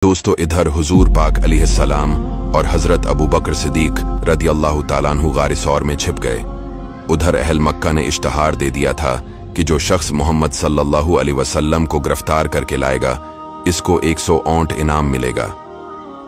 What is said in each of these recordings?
दोस्तों, इधर हुजूर पाक अलैहिस्सलाम और हजरत अबू बकर सिद्दीक रदी अल्लाह ताला अन्हु गार सौर में छिप गए। उधर अहल मक्का ने इश्तहार दे दिया था कि जो शख्स मोहम्मद सल्लल्लाहु अलैहि वसल्लम को गिरफ्तार करके लाएगा, इसको 100 ऊंट इनाम मिलेगा।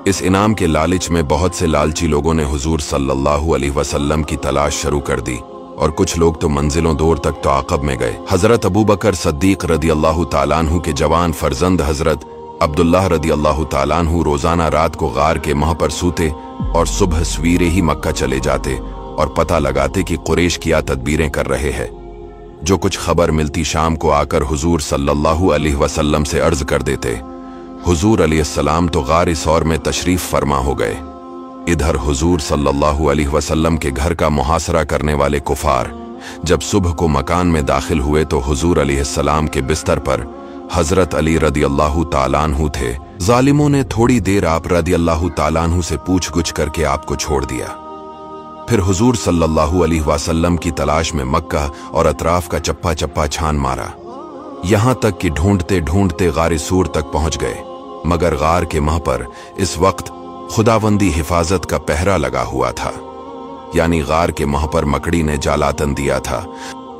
इस इनाम के लालच में बहुत से लालची लोगों ने हुजूर सल्लल्लाहु अलैहि वसल्लम की तलाश शुरू कर दी और कुछ लोग तो मंजिलों दूर तक तआक़ब में गए। हजरत अबू बकर सिद्दीक रदी अल्लाह ताला अन्हु के जवान फर्जंद हजरत अब्दुल्लाह रदी अल्लाह ताला अन्हु रोजाना रात को गार के मह पर सूते और सुबह सवीरे ही मक्का चले जाते और पता लगाते कि कुरैश क्या तदबीरें कर रहे हैं। जो कुछ खबर मिलती शाम को आकर हुजूर सल्लल्लाहु अलैहि वसल्लम से अर्ज कर देते। हुजूर अलैहिस्सलाम तो गार सौर में तशरीफ फरमा हो गए। इधर हुजूर सल्लल्लाहु अलैहि वसल्लम के घर का मुहासरा करने वाले कुफार जब सुबह को मकान में दाखिल हुए तो हुजूर अलैहिस्सलाम के बिस्तर पर हजरत अली रदी अल्लाह ताला अन्हु थे। जालिमों ने थोड़ी देर आप रदी अल्लाह ताला अन्हु से पूछ-गुछ करके आपको छोड़ दिया। फिर हुजूर सल्लल्लाहु अलैहि वसल्लम की तलाश में मक्का और अतराफ का चप्पा चप्पा छान मारा, यहां तक कि ढूंढते ढूंढते गार सूर तक पहुंच गए। मगर गार के मह पर इस वक्त खुदावंदी हिफाजत का पहरा लगा हुआ था, यानी गार के मह पर मकड़ी ने जालातन दिया था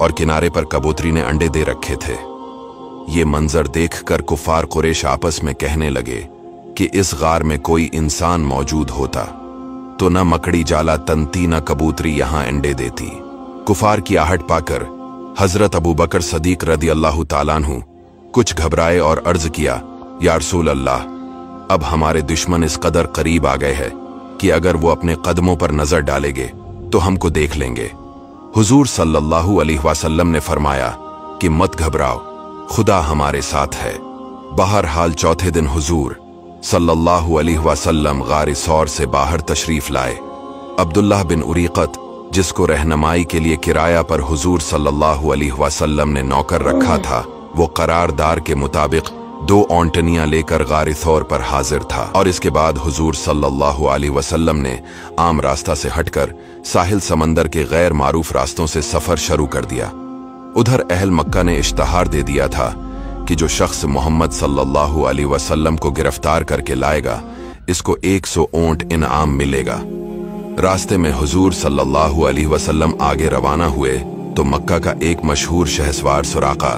और किनारे पर कबूतरी ने अंडे दे रखे थे। ये मंजर देखकर कुफार कुरैश आपस में कहने लगे कि इस गार में कोई इंसान मौजूद होता तो न मकड़ी जाला तनती न कबूतरी यहां अंडे देती। कुफार की आहट पाकर हजरत अबू बकर सिद्दीक रदी अल्लाह ताला अन्हु कुछ घबराए और अर्ज किया, या रसूल अल्लाह, अब हमारे दुश्मन इस कदर करीब आ गए हैं कि अगर वो अपने कदमों पर नजर डालेंगे तो हमको देख लेंगे। हुजूर सल्लल्लाहु अलैहि वसल्लम ने फरमाया कि मत घबराओ, खुदा हमारे साथ है। बहरहाल चौथे दिन हुजूर सल्लल्लाहु अलैहि वसल्लम गार सौर से बाहर तशरीफ लाए। अब्दुल्लाह बिन उरीक़त, जिसको रहनुमाई के लिए किराया पर हुजूर सल्लल्लाहु अलैहि वसल्लम ने नौकर रखा था, वो करारदार के मुताबिक 2 ओंटनियां लेकर गार सौर पर हाजिर था और इसके बाद हुजूर सल्लल्लाहु अलैहि वसल्लम ने आम रास्ता से हटकर साहिल समंदर के गैर मारूफ रास्तों से सफर शुरू कर दिया। उधर अहल मक्का ने इश्तहार दे दिया था कि जो शख्स मोहम्मद सल्लल्लाहु अलैहि वसल्लम को गिरफ्तार करके लाएगा, इसको 100 ऊंट इनाम मिलेगा। रास्ते में हुजूर सल्लल्लाहु अलैहि वसल्लम आगे रवाना हुए तो मक्का का एक मशहूर शहसवार सुराका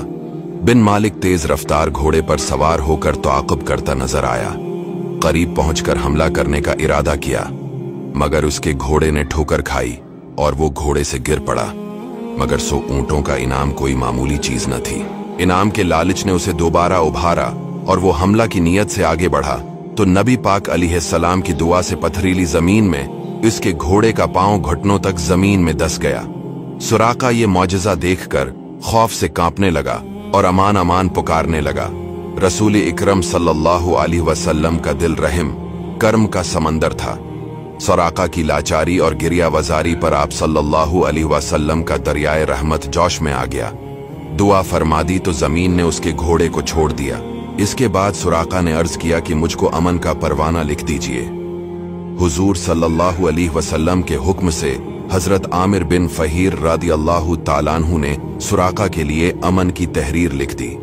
बिन मालिक तेज रफ्तार घोड़े पर सवार होकर तआक़ुब करता नजर आया। करीब पहुंचकर हमला करने का इरादा किया, मगर उसके घोड़े ने ठोकर खाई और वो घोड़े से गिर पड़ा। मगर 100 ऊंटों का इनाम कोई मामूली चीज न थी। इनाम के लालच ने उसे दोबारा उभारा और वो हमला की नीयत से आगे बढ़ा तो नबी पाक अलैहिस्सलाम की दुआ से पथरीली जमीन में इसके घोड़े का पांव घुटनों तक जमीन में दस गया। सुराका ये मौजज़ा देखकर खौफ से कांपने लगा और अमान अमान पुकारने लगा। रसूल इकरम सल्लल्लाहु अलैहि वसल्लम का दिल रहम कर्म का समंदर था। सुराका की लाचारी और गिरिया वजारी पर आप सल्लल्लाहु अलैहि वसल्लम का दरियाए रहमत जोश में आ गया। दुआ फरमा दी तो जमीन ने उसके घोड़े को छोड़ दिया। इसके बाद सुराका ने अर्ज किया कि मुझको अमन का परवाना लिख दीजिए। हुजूर सल्लल्लाहु अलैहि वसल्लम के हुक्म से हजरत आमिर बिन फहीर रदी अल्लाह ताला अन्हु ने सुराका के लिए अमन की तहरीर लिख दी।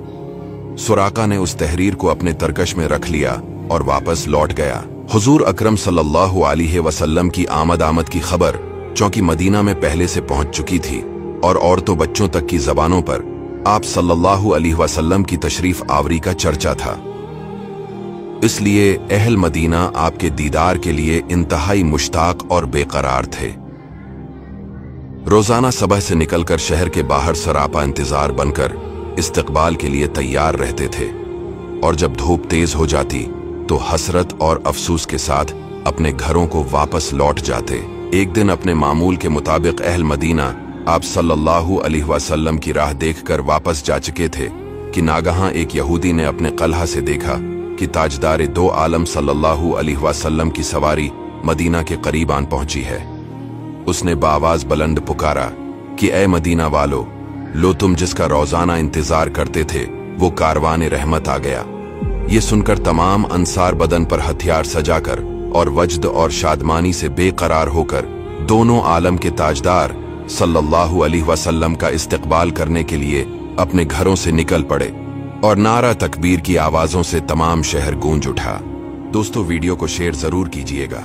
सुराका ने उस तहरीर को अपने तरकश में रख लिया और वापस लौट गया। हुजूर अकरम सल्लल्लाहु अलैहि वसल्लम की आमद की खबर चूंकि मदीना में पहले से पहुंच चुकी थी और औरतों बच्चों तक की जबानों पर आप सल्लल्लाहु अलैहि वसल्लम की तशरीफ आवरी का चर्चा था, इसलिए अहल मदीना आपके दीदार के लिए इंतहाई मुश्ताक और बेकरार थे। रोजाना सुबह से निकलकर शहर के बाहर सरापा इंतजार बनकर इस्तकबाल के लिए तैयार रहते थे और जब धूप तेज हो जाती तो हसरत और अफसोस के साथ अपने घरों को वापस लौट जाते। एक दिन अपने मामूल के मुताबिक अहल मदीना आप सल्लल्लाहु अलैहि वसल्लम की राह देखकर वापस जा चुके थे कि नागहां एक यहूदी ने अपने कलहा से देखा कि ताजदार 2 आलम सल्लल्लाहु अलैहि वसल्लम की सवारी मदीना के करीब आन पहुंची है। उसने बाआवाज बुलंद पुकारा कि ए मदीना वालो, लो तुम जिसका रोजाना इंतजार करते थे वो कारवान रहमत आ गया। ये सुनकर तमाम अंसार बदन पर हथियार सजाकर और वजद और शादमानी से बेकरार होकर दोनों आलम के ताजदार सल्लल्लाहु अलैहि वसल्लम का इस्तकबाल करने के लिए अपने घरों से निकल पड़े और नारा तकबीर की आवाजों से तमाम शहर गूंज उठा। दोस्तों वीडियो को शेयर जरूर कीजिएगा।